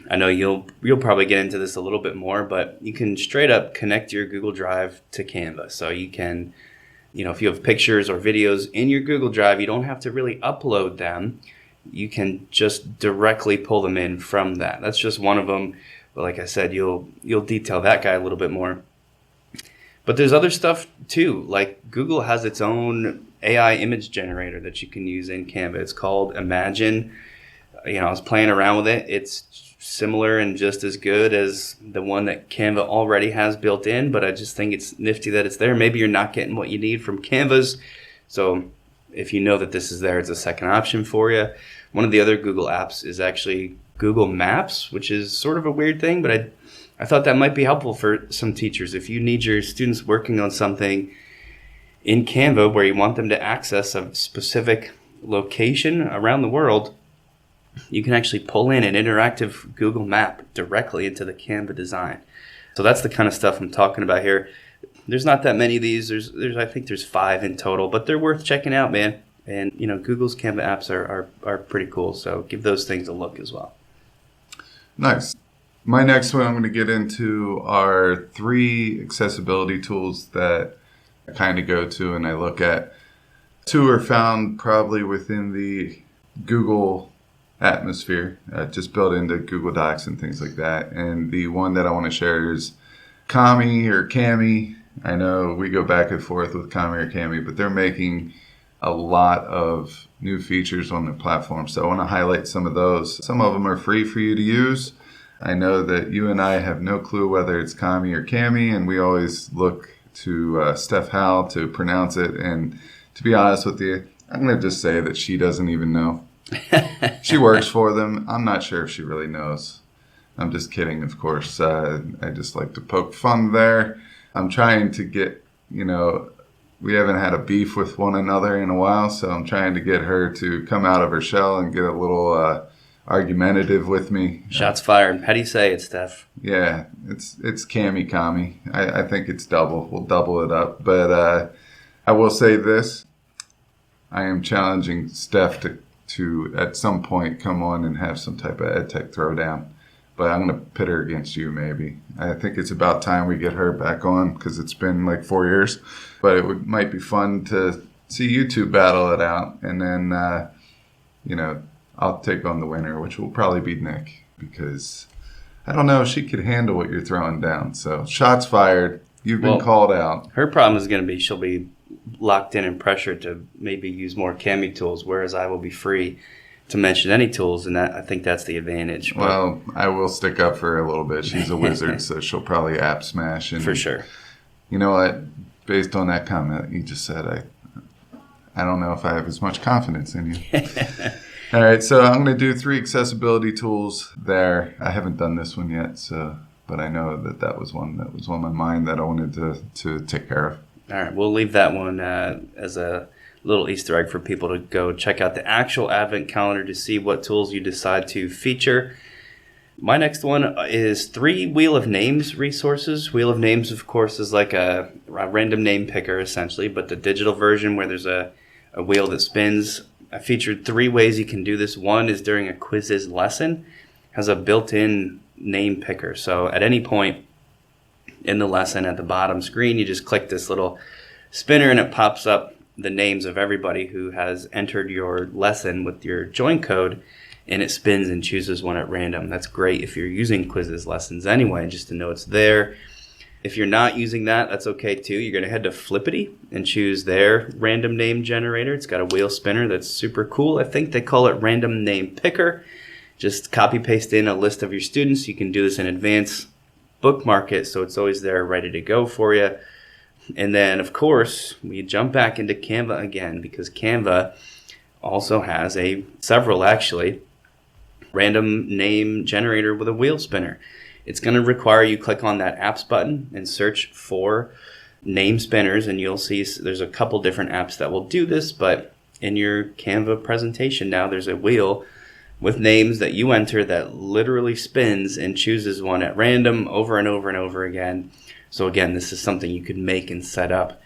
I know you'll probably get into this a little bit more, but you can straight up connect your Google Drive to Canva. So you can, if you have pictures or videos in your Google Drive, you don't have to really upload them. You can just directly pull them in from that. That's just one of them. But like I said, you'll detail that guy a little bit more. But there's other stuff too. Like Google has its own AI image generator that you can use in Canva. It's called Imagine. I was playing around with it. It's similar and just as good as the one that Canva already has built in, but I just think it's nifty that it's there. Maybe you're not getting what you need from Canvas. So if you know that this is there, it's a second option for you. One of the other Google apps is actually Google Maps, which is sort of a weird thing, but I thought that might be helpful for some teachers. If you need your students working on something in Canva where you want them to access a specific location around the world, you can actually pull in an interactive Google map directly into the Canva design. So that's the kind of stuff I'm talking about here. There's not that many of these. I think there's 5 in total, but they're worth checking out, man. And Google's Canva apps are pretty cool. So give those things a look as well. Nice. My next one I'm going to get into are 3 accessibility tools that I kind of go to and I look at. 2 are found probably within the Google atmosphere, just built into Google Docs and things like that. And the one that I want to share is Kami or Cami. I know we go back and forth with Kami or Cami, but they're making a lot of new features on their platform. So I want to highlight some of those. Some of them are free for you to use. I know that you and I have no clue whether it's Kami or Cami, and we always look to Steph Howe to pronounce it. And to be honest with you, I'm going to just say that she doesn't even know. She works for them. I'm not sure if she really knows. I'm just kidding, of course. I just like to poke fun there. I'm trying to get, we haven't had a beef with one another in a while, so I'm trying to get her to come out of her shell and get a little argumentative with me. Shots fired. How do you say it, Steph? Yeah, it's Kami. I think it's double. We'll double it up. But I will say this. I am challenging Steph to at some point come on and have some type of EdTech Throwdown. But I'm going to pit her against you maybe. I think it's about time we get her back on because it's been like 4 years. But it might be fun to see you 2 battle it out. And then, I'll take on the winner, which will probably be Nick. Because I don't know if she could handle what you're throwing down. So shots fired. You've been called out. Her problem is going to be she'll be locked in and pressured to maybe use more Cami tools, whereas I will be free to mention any tools, and I think that's the advantage. Well, I will stick up for her a little bit. She's a wizard, so she'll probably app smash. And for sure. You know what? Based on that comment you just said, I don't know if I have as much confidence in you. All right, so I'm going to do 3 accessibility tools there. I haven't done this one yet, but I know that was one that was on my mind that I wanted to take care of. All right, we'll leave that one as a little Easter egg for people to go check out the actual Advent calendar to see what tools you decide to feature. My next one is 3 Wheel of Names resources. Wheel of Names, of course, is like a random name picker, essentially, but the digital version where there's a wheel that spins. I featured 3 ways you can do this. One is during a quizzes lesson, has a built-in name picker. So at any point in the lesson at the bottom screen, you just click this little spinner and it pops up the names of everybody who has entered your lesson with your join code, and it spins and chooses one at random. That's great if you're using quizzes lessons anyway, just to know it's there. If you're not using that, that's okay too. You're going to head to Flippity and choose their random name generator. It's got a wheel spinner that's super cool. I think they call it Random Name Picker. Just copy paste in a list of your students. You can do this in advance. Bookmark it so it's always there ready to go for you. And then, of course, we jump back into Canva again because Canva also has several random name generator with a wheel spinner. It's going to require you click on that apps button and search for name spinners, and you'll see there's a couple different apps that will do this, but in your Canva presentation now there's a wheel with names that you enter that literally spins and chooses one at random over and over and over again. So again, this is something you could make and set up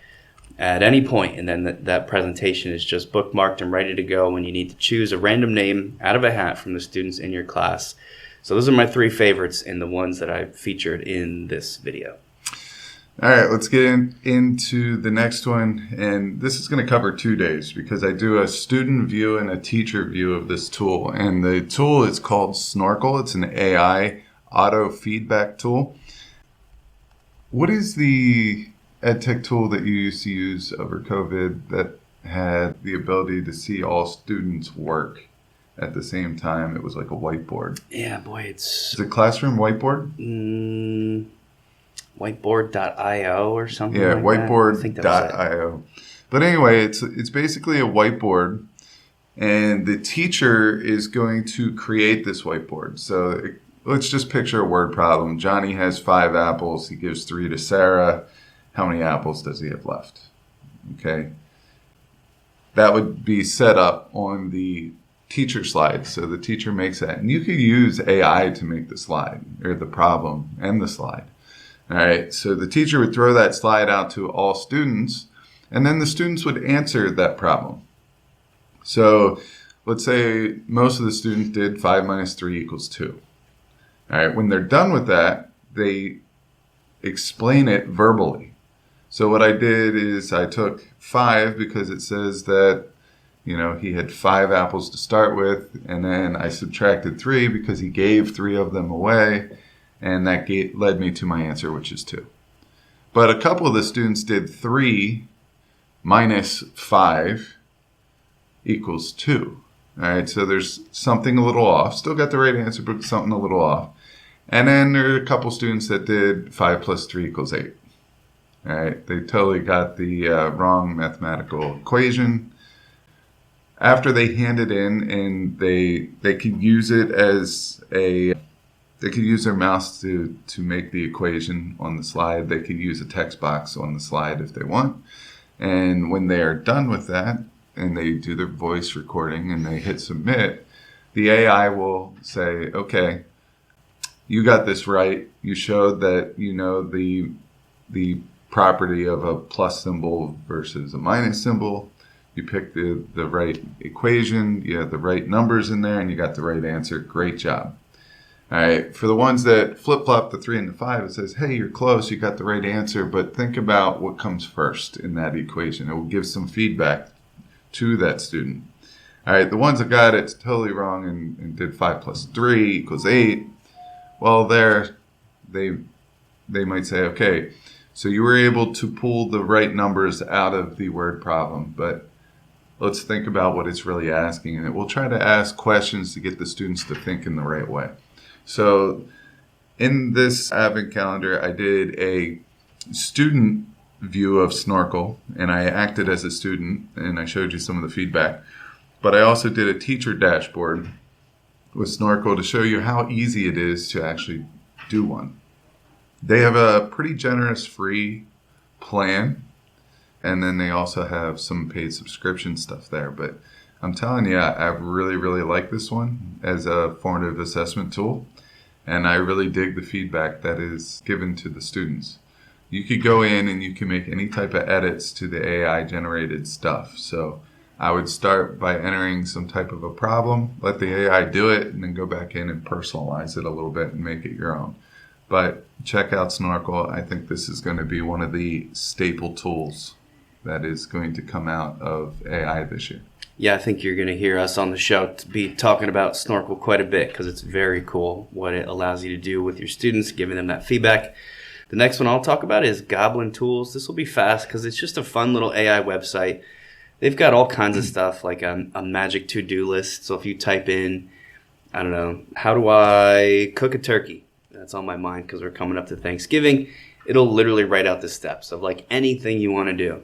at any point, and then that presentation is just bookmarked and ready to go when you need to choose a random name out of a hat from the students in your class. So those are my 3 favorites and the ones that I featured in this video. All right, let's get into the next one. And this is going to cover 2 days because I do a student view and a teacher view of this tool. And the tool is called Snorkel. It's an AI auto feedback tool. What is the EdTech tool that you used to use over COVID that had the ability to see all students' work at the same time? It was like a whiteboard. Yeah, boy, Is it Classroom Whiteboard? Whiteboard.io or something. Yeah, like whiteboard.io. But anyway, it's basically a whiteboard, and the teacher is going to create this whiteboard. So let's just picture a word problem. Johnny has 5 apples. He gives 3 to Sarah. How many apples does he have left? Okay. That would be set up on the teacher slide. So the teacher makes that. And you could use AI to make the slide, or the problem and the slide. All right. So the teacher would throw that slide out to all students, and then the students would answer that problem. So let's say most of the students did 5 minus 3 equals 2. All right. When they're done with that, they explain it verbally. So what I did is I took 5 because it says that, he had 5 apples to start with, and then I subtracted 3 because he gave 3 of them away, and that led me to my answer, which is 2. But a couple of the students did 3 minus 5 equals 2. All right, so there's something a little off. Still got the right answer, but something a little off. And then there are a couple students that did 5 plus 3 equals 8. All right, they totally got the wrong mathematical equation. After they hand it in, and they could use it as they could use their mouse to make the equation on the slide. They could use a text box on the slide if they want. And when they are done with that, and they do their voice recording and they hit submit, the AI will say, okay, you got this right. You showed that the property of a plus symbol versus a minus symbol. You picked the right equation, you had the right numbers in there, and you got the right answer. Great job. All right, for the ones that flip-flop the 3 and the 5, it says, hey, you're close, you got the right answer, but think about what comes first in that equation. It will give some feedback to that student. All right, the ones that got it totally wrong and did 5 plus 3 equals 8, well, they might say, okay, so you were able to pull the right numbers out of the word problem, but let's think about what it's really asking. And it will try to ask questions to get the students to think in the right way. So in this advent calendar, I did a student view of Snorkel, and I acted as a student, and I showed you some of the feedback. But I also did a teacher dashboard with Snorkel to show you how easy it is to actually do one. They have a pretty generous free plan, and then they also have some paid subscription stuff there. But I'm telling you, I really, really like this one as a formative assessment tool, and I really dig the feedback that is given to the students. You could go in and you can make any type of edits to the AI-generated stuff. So I would start by entering some type of a problem, let the AI do it, and then go back in and personalize it a little bit and make it your own. But check out Snorkel. I think this is going to be one of the staple tools that is going to come out of AI this year. Yeah, I think you're going to hear us on the show to be talking about Snorkel quite a bit because it's very cool what it allows you to do with your students, giving them that feedback. The next one I'll talk about is Goblin Tools. This will be fast because it's just a fun little AI website. They've got all kinds of stuff like a magic to-do list. So if you type in, I don't know, how do I cook a turkey? That's on my mind because we're coming up to Thanksgiving. It'll literally write out the steps of like anything you want to do.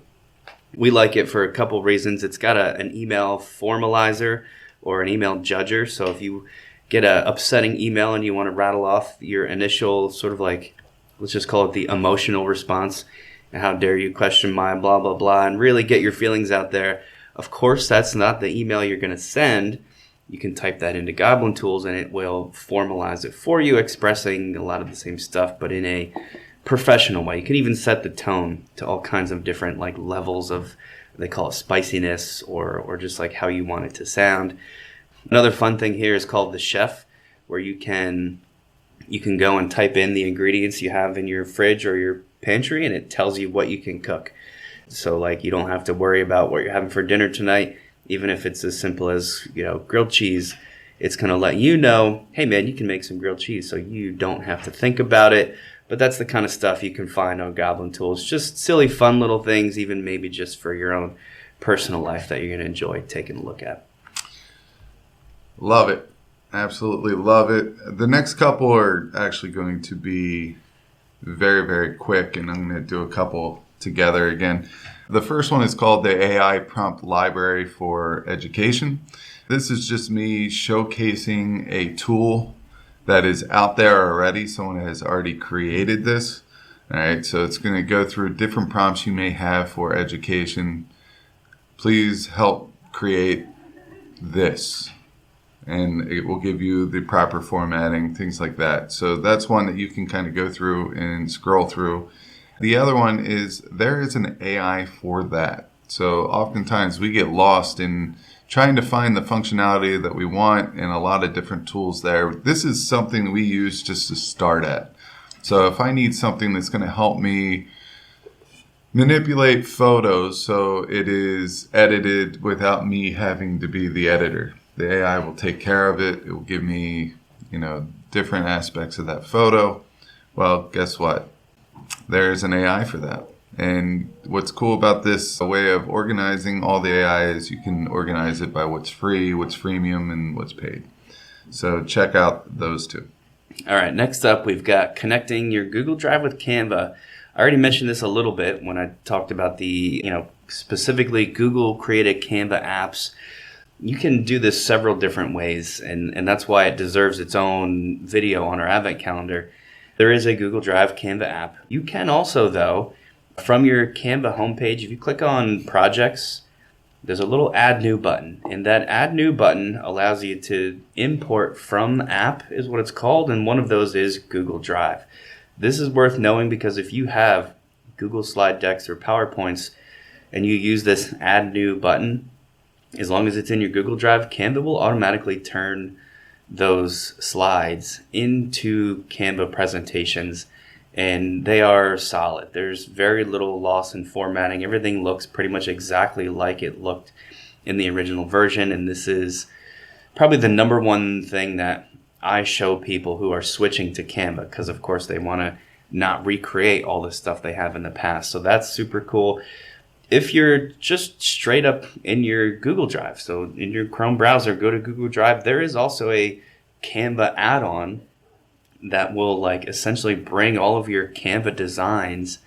We like it for a couple reasons. It's got an email formalizer or an email judger. So if you get an upsetting email and you want to rattle off your initial sort of like, let's just call it the emotional response, how dare you question my blah, blah, blah, and really get your feelings out there. Of course, that's not the email you're going to send. You can type that into Goblin Tools and it will formalize it for you, expressing a lot of the same stuff, but in a professional way. You can even set the tone to all kinds of different like levels of, they call it spiciness or just like how you want it to sound. Another fun thing here is called the Chef, where you can go and type in the ingredients you have in your fridge or your pantry and it tells you what you can cook. So like you don't have to worry about what you're having for dinner tonight, even if it's as simple as, grilled cheese. It's going to let you know, hey man, you can make some grilled cheese, so you don't have to think about it. But that's the kind of stuff you can find on Goblin Tools. Just silly, fun little things, even maybe just for your own personal life that you're going to enjoy taking a look at. Love it. Absolutely love it. The next couple are actually going to be very, very quick, and I'm going to do a couple together again. The first one is called the AI Prompt Library for Education. This is just me showcasing a tool that is out there already. Someone has already created this. All right, so it's going to go through different prompts you may have for education. Please help create this. And it will give you the proper formatting, things like that. So that's one that you can kind of go through and scroll through. The other one is there is an AI for that. So oftentimes we get lost in trying to find the functionality that we want in a lot of different tools there. This is something we use just to start at. So if I need something that's going to help me manipulate photos so it is edited without me having to be the editor, the AI will take care of it. It will give me, different aspects of that photo. Well, guess what? There's an AI for that. And what's cool about this way of organizing all the AI is you can organize it by what's free, what's freemium, and what's paid. So check out those two. All right, next up, we've got connecting your Google Drive with Canva. I already mentioned this a little bit when I talked about the, specifically Google created Canva apps. You can do this several different ways, and that's why it deserves its own video on our Advent calendar. There is a Google Drive Canva app. You can also, though, from your Canva homepage, if you click on Projects, there's a little Add New button. And that Add New button allows you to import from app, is what it's called, and one of those is Google Drive. This is worth knowing because if you have Google slide decks or PowerPoints and you use this Add New button, as long as it's in your Google Drive, Canva will automatically turn those slides into Canva presentations, and they are solid. There's very little loss in formatting. Everything looks pretty much exactly like it looked in the original version, and this is probably the number one thing that I show people who are switching to Canva, because of course they want to not recreate all the stuff they have in the past. So that's super cool. If you're just straight up in your Google Drive, so in your Chrome browser, go to Google Drive, there is also a Canva add-on that will essentially bring all of your Canva designs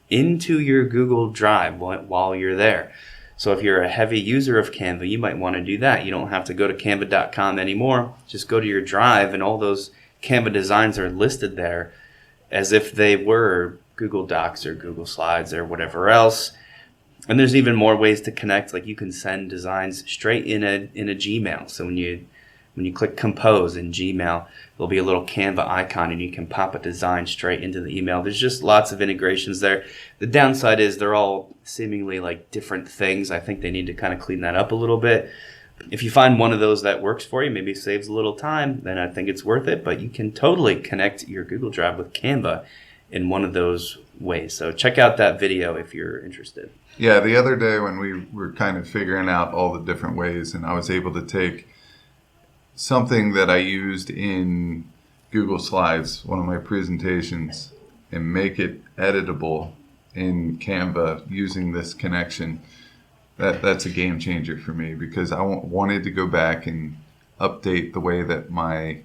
into your Google Drive while you're there. So if you're a heavy user of Canva, you might want to do that. You don't have to go to canva.com anymore. Just go to your Drive and all those Canva designs are listed there as if they were Google Docs or Google Slides or whatever else. And there's even more ways to connect. Like you can send designs straight in a Gmail. So when you click Compose in Gmail, there'll be a little Canva icon and you can pop a design straight into the email. There's just lots of integrations there. The downside is they're all seemingly like different things. I think they need to kind of clean that up a little bit. If you find one of those that works for you, maybe saves a little time, then I think it's worth it. But you can totally connect your Google Drive with Canva in one of those ways. So check out that video if you're interested. Yeah, the other day when we were kind of figuring out all the different ways, and I was able to take something that I used in Google Slides, one of my presentations, and make it editable in Canva using this connection, that's a game changer for me, because I wanted to go back and update the way that my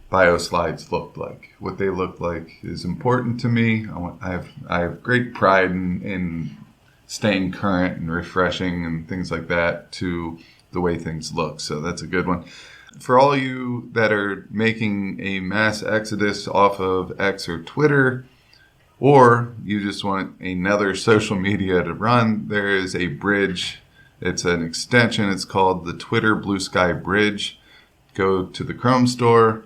bio slides looked like. What they look like is important to me. I have great pride in staying current and refreshing and things like that to the way things look. So that's a good one. For all you that are making a mass exodus off of X or Twitter, or you just want another social media to run, there is a bridge. It's an extension. It's called the Twitter Blue Sky Bridge. Go to the Chrome store,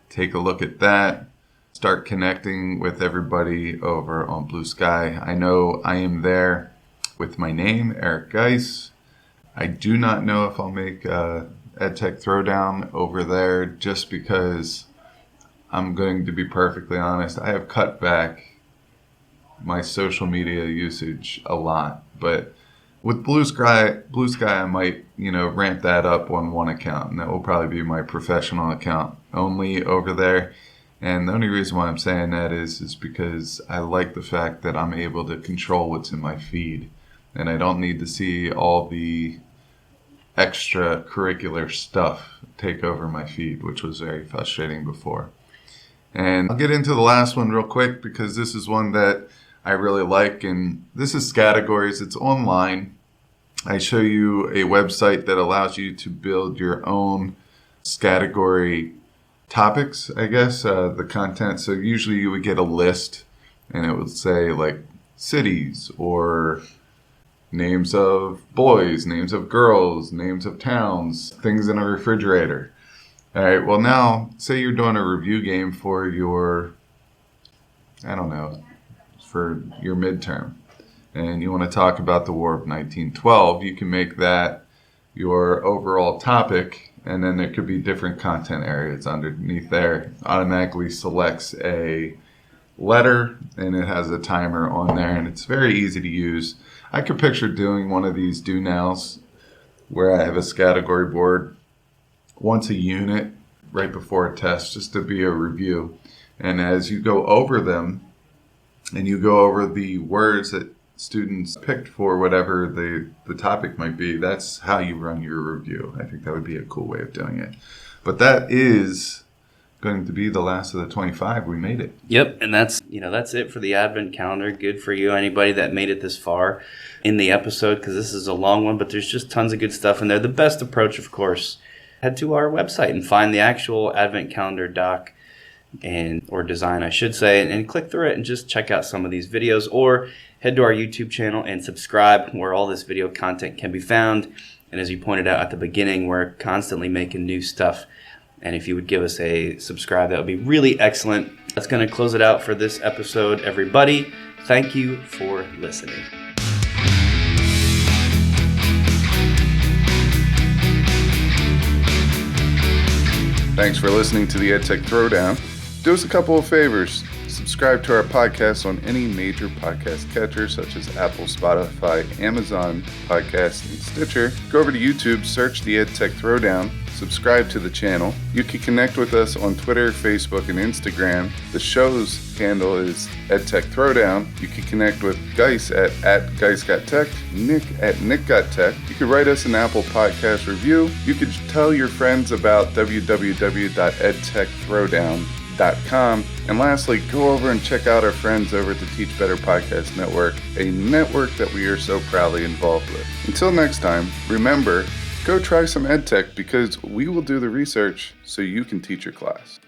take a look at that, start connecting with everybody over on Blue Sky. I know I am there with my name, Eric Guise. I do not know if I'll make EdTech Throwdown over there, just because I'm going to be perfectly honest. I have cut back my social media usage a lot, but with Blue Sky, I might, ramp that up on one account, and that will probably be my professional account only over there. And the only reason why I'm saying that is because I like the fact that I'm able to control what's in my feed, and I don't need to see all the extracurricular stuff take over my feed, which was very frustrating before. And I'll get into the last one real quick, because this is one that I really like, and this is Categories. It's online. I show you a website that allows you to build your own category topics, I guess, the content. So usually you would get a list, and it would say like cities, or names of boys, names of girls, names of towns, things in a refrigerator. All right, well now, say you're doing a review game for your, for your midterm, and you want to talk about the War of 1912, you can make that your overall topic, and then there could be different content areas underneath there. Automatically selects a letter, and it has a timer on there, and it's very easy to use. I could picture doing one of these do nows where I have a category board once a unit right before a test, just to be a review. And as you go over them, and you go over the words that students picked for whatever the topic might be, that's how you run your review. I think that would be a cool way of doing it. But that is going to be the last of the 25. We made it. Yep, and that's it for the Advent calendar. Good for you, anybody that made it this far in the episode, because this is a long one, but there's just tons of good stuff in there. The best approach, of course, head to our website and find the actual Advent calendar doc, or design, I should say, and click through it and just check out some of these videos, or head to our YouTube channel and subscribe, where all this video content can be found. And as you pointed out at the beginning, we're constantly making new stuff. And if you would give us a subscribe, that would be really excellent. That's going to close it out for this episode, everybody. Thank you for listening. Thanks for listening to the EdTech Throwdown. Do us a couple of favors. Subscribe to our podcast on any major podcast catcher, such as Apple, Spotify, Amazon Podcasts, and Stitcher. Go over to YouTube, search the EdTech Throwdown, subscribe to the channel. You can connect with us on Twitter, Facebook, and Instagram. The show's handle is EdTech Throwdown. You can connect with Guise at GuiseGotTech, Nick at NickGotTech. You can write us an Apple Podcast review. You can tell your friends about www.edtechthrowdown.com. And lastly, go over and check out our friends over at the Teach Better Podcast Network, a network that we are so proudly involved with. Until next time, remember, go try some EdTech, because we will do the research so you can teach your class.